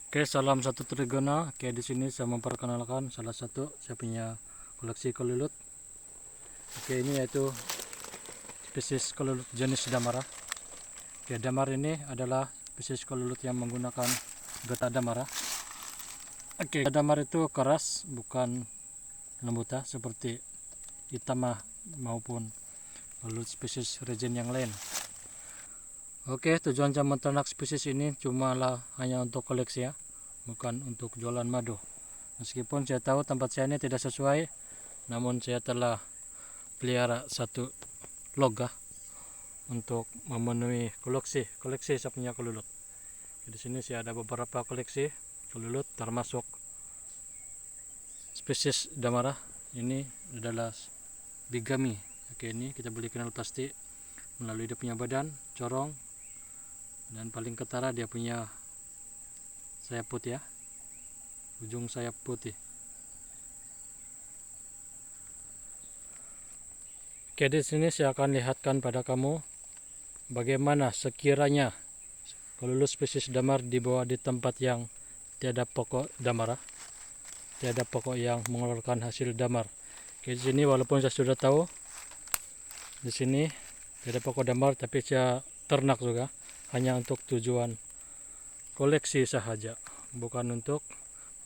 Oke, salam satu Trigona. Oke, di sini saya memperkenalkan salah satu saya punya koleksi keluluut. Oke, ini yaitu spesies keluluut jenis Damara. Oke, Damar ini adalah spesies keluluut yang menggunakan getah Damara. Oke, Damar itu keras, bukan lembut seperti Itama maupun keluluut spesies regen yang lain. Oke, tujuan saya menternak spesies ini hanya untuk koleksi bukan untuk jualan madu. Meskipun saya tahu tempat saya ini tidak sesuai, namun saya telah pelihara satu log untuk memenuhi koleksi saya punya keluluut. Di sini saya ada beberapa koleksi keluluut termasuk spesies Damara. Ini adalah bigami. Oke, ini kita boleh kenal pasti melalui dia punya badan, corong, dan paling ketara dia punya sayap putih ujung sayap putih. Oke, di sini saya akan lihatkan pada kamu bagaimana sekiranya keluluut spesies Damar dibawa di tempat yang tiada pokok Damara, tiada pokok yang mengeluarkan hasil Damar. Oke, di sini walaupun saya sudah tahu di sini tiada pokok Damar, tapi saya ternak juga hanya untuk tujuan koleksi sahaja, bukan untuk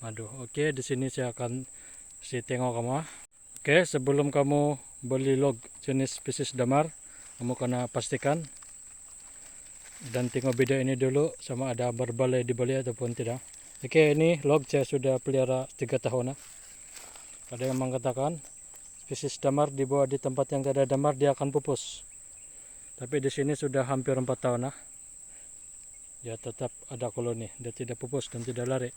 madu. Oke, di sini saya akan tengok kamu. Oke, sebelum kamu beli log jenis spesies Damar, kamu kena pastikan dan tengok video ini dulu sama ada berbalai di balik ataupun tidak. Oke, ini log saya sudah pelihara 3 tahun. Ada yang mengatakan spesies Damar dibawa di tempat yang tidak ada Damar dia akan pupus. Tapi di sini sudah hampir 4 tahun dia tetap ada koloni, dia tidak pupus dan tidak lari.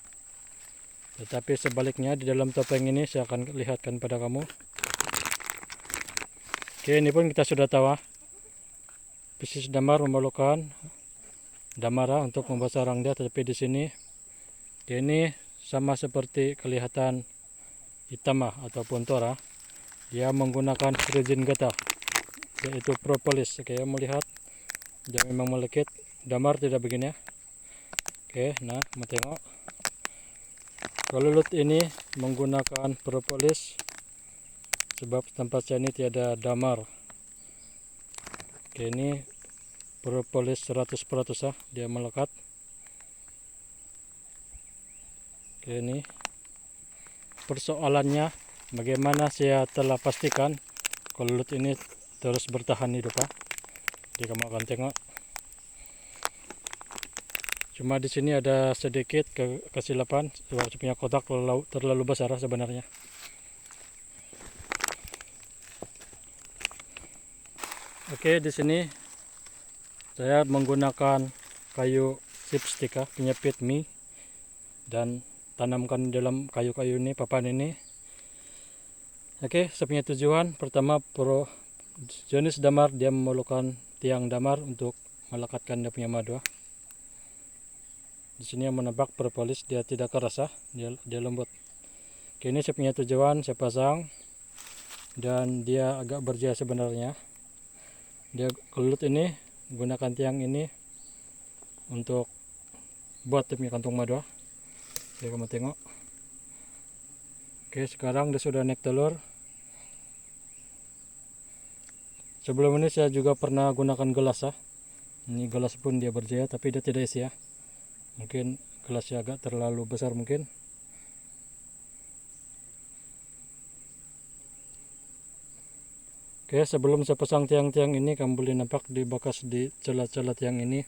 Tetapi sebaliknya di dalam topeng ini saya akan lihatkan pada kamu. Oke, ini pun kita sudah tahu spesies Damar memerlukan Damara untuk membuat sarang dia, tetapi di sini ini sama seperti kelihatan Itama ataupun Tora, dia menggunakan regen getah yaitu propolis. Oke, melihat dia memang melekit. Damar tidak begini Oke, nah mau tengok keluluut ini menggunakan propolis sebab tempat saya ini tiada Damar. Oke, ini propolis 100% dia melekat. Oke, ini persoalannya bagaimana saya telah pastikan keluluut ini terus bertahan hidup Jadi kamu akan tengok. Cuma di sini ada sedikit kesilapan sebab punya kotak terlalu besar sebenarnya. Oke, di sini saya menggunakan kayu chipstick penyepit mie dan tanamkan dalam kayu-kayu ini, papan ini. Oke, saya punya tujuan pertama jenis Damar dia memerlukan tiang Damar untuk melekatkan dia punya madu. Di sini yang menebak propolis, dia tidak keras dia lembut. Oke, ini saya punya tujuan, saya pasang dan dia agak berjaya sebenarnya. Dia keluluut ini gunakan tiang ini untuk buat dia punya kantung madu. Oke, kamu tengok. Oke, sekarang dia sudah naik telur. Sebelum ini saya juga pernah gunakan gelas Ini gelas pun dia berjaya, tapi dia tidak isi Mungkin gelasnya agak terlalu besar mungkin. Oke, sebelum saya pasang tiang-tiang ini, kamu boleh nampak di bekas di celah-celah tiang ini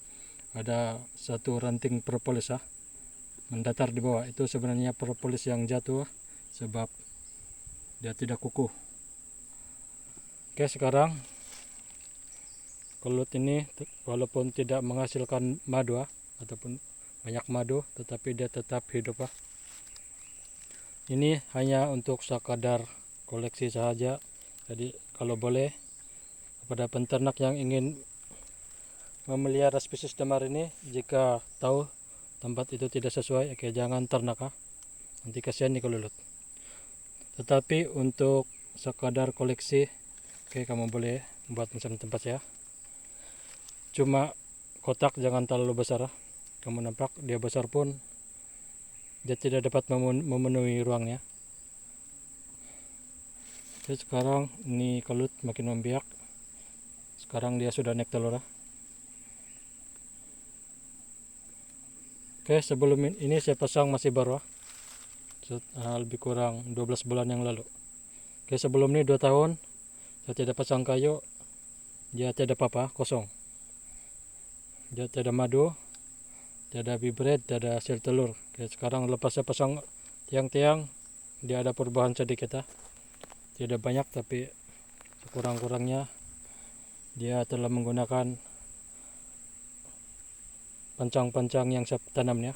ada satu ranting propolis mendatar di bawah. Itu sebenarnya propolis yang jatuh sebab dia tidak kukuh. Oke, sekarang keluluut ini walaupun tidak menghasilkan madu ataupun banyak madu, tetapi dia tetap hidup Ini hanya untuk sekadar koleksi saja. Jadi kalau boleh kepada penternak yang ingin memelihara spesies Damar ini, jika tahu tempat itu tidak sesuai, oke, jangan ternak nanti kasihan nih keluluut. Tetapi untuk sekadar koleksi, oke, kamu boleh buat macam tempat saya. Cuma kotak jangan terlalu besar kamu nampak dia besar pun dia tidak dapat memenuhi ruangnya. Jadi sekarang ini kelut makin membiak. Sekarang dia sudah naik telur. Oke, sebelum ini saya pasang masih baru, lebih kurang 12 bulan yang lalu. Oke, sebelum ini 2 tahun saya tidak pasang kayu, dia tidak apa-apa, kosong. Dia tidak madu, tidak bibred, tidak hasil telur. Oke, sekarang lepas saya pasang tiang-tiang, dia ada perubahan sedikit. Tidak banyak, tapi sekurang-kurangnya dia telah menggunakan pancang-pancang yang saya tanamnya.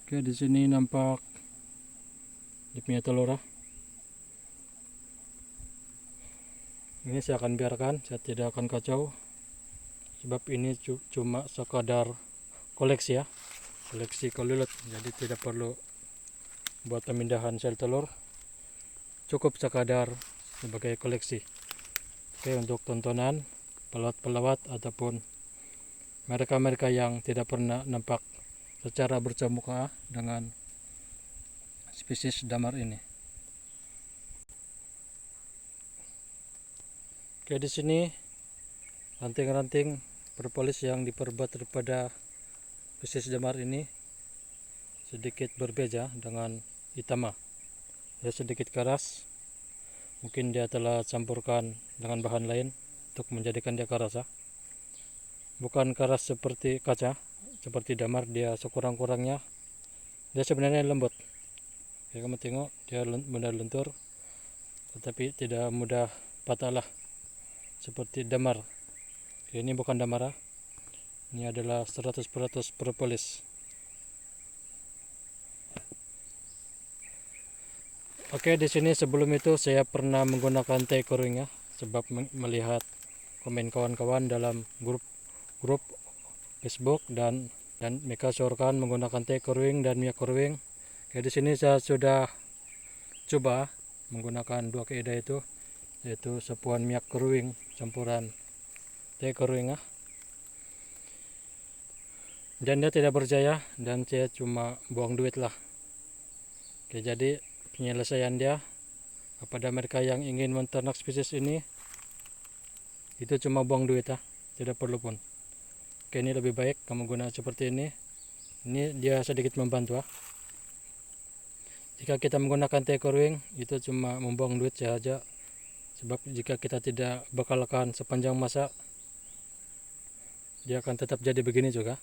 Oke, di sini nampak dia punya telur. Ini saya akan biarkan, saya tidak akan kacau, sebab ini cuma sekadar koleksi koleksi kolulut, jadi tidak perlu buat pemindahan sel telur, cukup sekadar sebagai koleksi. Oke, untuk tontonan pelawat-pelawat ataupun mereka-mereka yang tidak pernah nampak secara bersemuka dengan spesies damar ini. Oke, di sini ranting-ranting propolis yang diperbuat daripada spesies damar ini sedikit berbeda dengan itama. Dia sedikit keras, mungkin dia telah campurkan dengan bahan lain untuk menjadikan dia keras. Bukan keras seperti kaca, seperti damar, dia sekurang-kurangnya dia sebenarnya lembut. Oke, kamu tengok dia mudah lentur, tetapi tidak mudah patah seperti damar. Oke, ini bukan damar, ini adalah 100% propolis. Oke, di sini sebelum itu saya pernah menggunakan teh kering sebab melihat komen kawan-kawan dalam grup Facebook dan mereka syorkan menggunakan teh kering dan minyak kering. Oke, di sini saya sudah coba menggunakan 2 kaidah itu, yaitu sepuhan minyak kering campuran teh kering dan dia tidak berjaya, dan saya cuma buang duit lah. Oke, jadi penyelesaian dia kepada mereka yang ingin menternak spesies ini itu cuma buang duit tidak perlu pun. Oke, ini lebih baik kamu guna seperti ini. Ini dia sedikit membantu. Jika kita menggunakan teh kering itu cuma membuang duit saja, sebab jika kita tidak bekalkan sepanjang masa dia akan tetap jadi begini juga.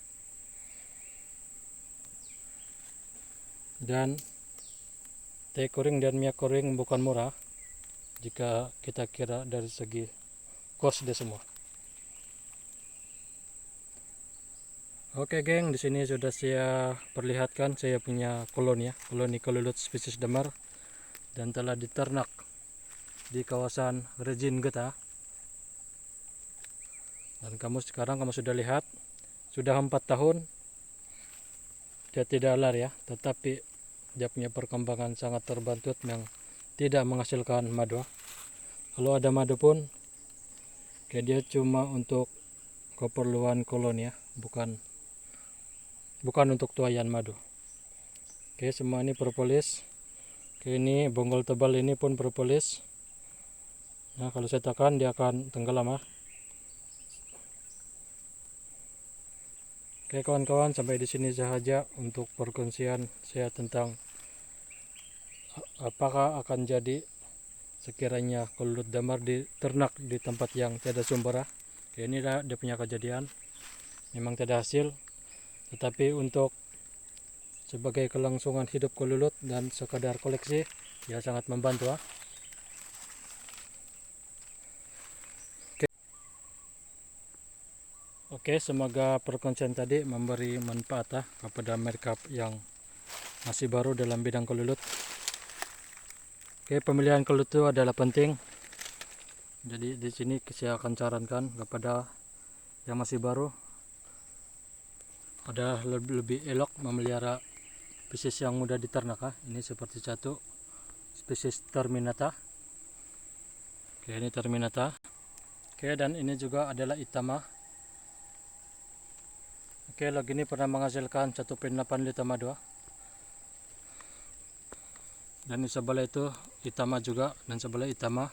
Dan teh kering dan minyak kering bukan murah jika kita kira dari segi cost dia semua. Oke geng, di sini sudah saya perlihatkan saya punya koloni kolulut spesies damar, dan telah diternak di kawasan Rejin Geta. Dan sekarang kamu sudah lihat, sudah 4 tahun dia tidak alar tetapi dia punya perkembangan sangat terbantut yang tidak menghasilkan madu. Kalau ada madu pun dia cuma untuk keperluan koloni bukan untuk tuayan madu. Oke, semua ini propolis. Oke, ini bonggol tebal ini pun propolis. Nah, kalau saya tekan dia akan tenggelam. Oke kawan-kawan, sampai di sini saja untuk perkongsian saya tentang apakah akan jadi sekiranya kolulut damar diternak di tempat yang tidak sumber. Oke, ini dia punya kejadian, memang tidak hasil, tetapi untuk sebagai kelangsungan hidup kolulut dan sekadar koleksi ya sangat membantu. Oke, semoga perkongsian tadi memberi manfaat kepada mereka yang masih baru dalam bidang kolulut. Oke, pemilihan kolulut itu adalah penting. Jadi di sini saya akan sarankan kepada yang masih baru adalah lebih elok memelihara spesies yang mudah diternak. Ini seperti satu spesies terminata. Oke, ini terminata. Oke, dan ini juga adalah Itama. Oke, log ini pernah menghasilkan 1,8 liter madu. Dan di sebelah itu Itama juga, dan sebelah Itama.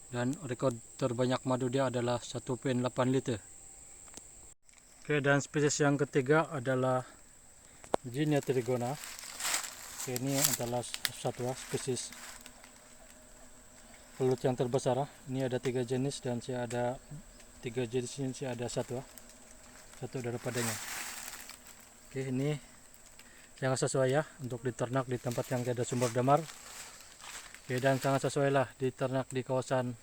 Dan rekor terbanyak madu dia adalah 1,8 liter. Oke, dan spesies yang ketiga adalah Ginia trigona. Oke, ini adalah satwa spesies pelut yang terbesar. Ini ada 3 jenis dan saya ada 3 jenis ini, saya ada satu daripadanya. Oke, ini sangat sesuai ya untuk diternak di tempat yang tidak ada sumber damar. Oke, dan sangat sesuai lah diternak di kawasan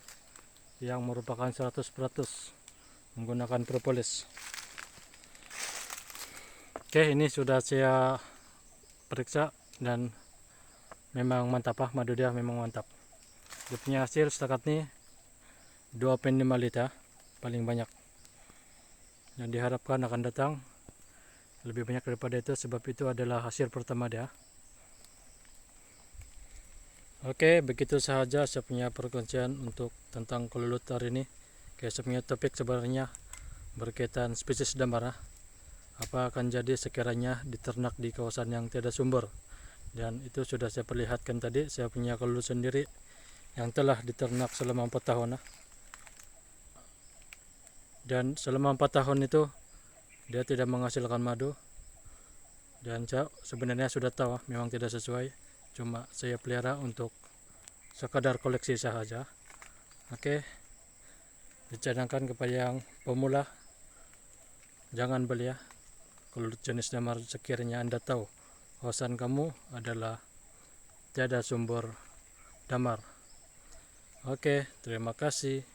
yang merupakan 100% menggunakan propolis. Oke, ini sudah saya periksa dan memang mantap lah, madu dia memang mantap. Dia punya hasil setakat ini 2,5 liter paling banyak, dan diharapkan akan datang lebih banyak daripada itu, sebab itu adalah hasil pertama dia. Oke, begitu sahaja saya punya perkongsian untuk tentang kelulut hari ini. Oke, saya punya topik sebenarnya berkaitan spesies damar. Apa akan jadi sekiranya diternak di kawasan yang tidak sumber, dan itu sudah saya perlihatkan tadi. Saya punya kelulut sendiri yang telah diternak selama 4 tahun. Dan selama 4 tahun itu dia tidak menghasilkan madu, dan saya sebenarnya sudah tahu memang tidak sesuai, cuma saya pelihara untuk sekadar koleksi saja. Oke, dicadangkan kepada yang pemula, jangan beli ya kelulut jenis damar sekiranya Anda tahu kawasan kamu adalah tiada sumber damar. Oke, terima kasih.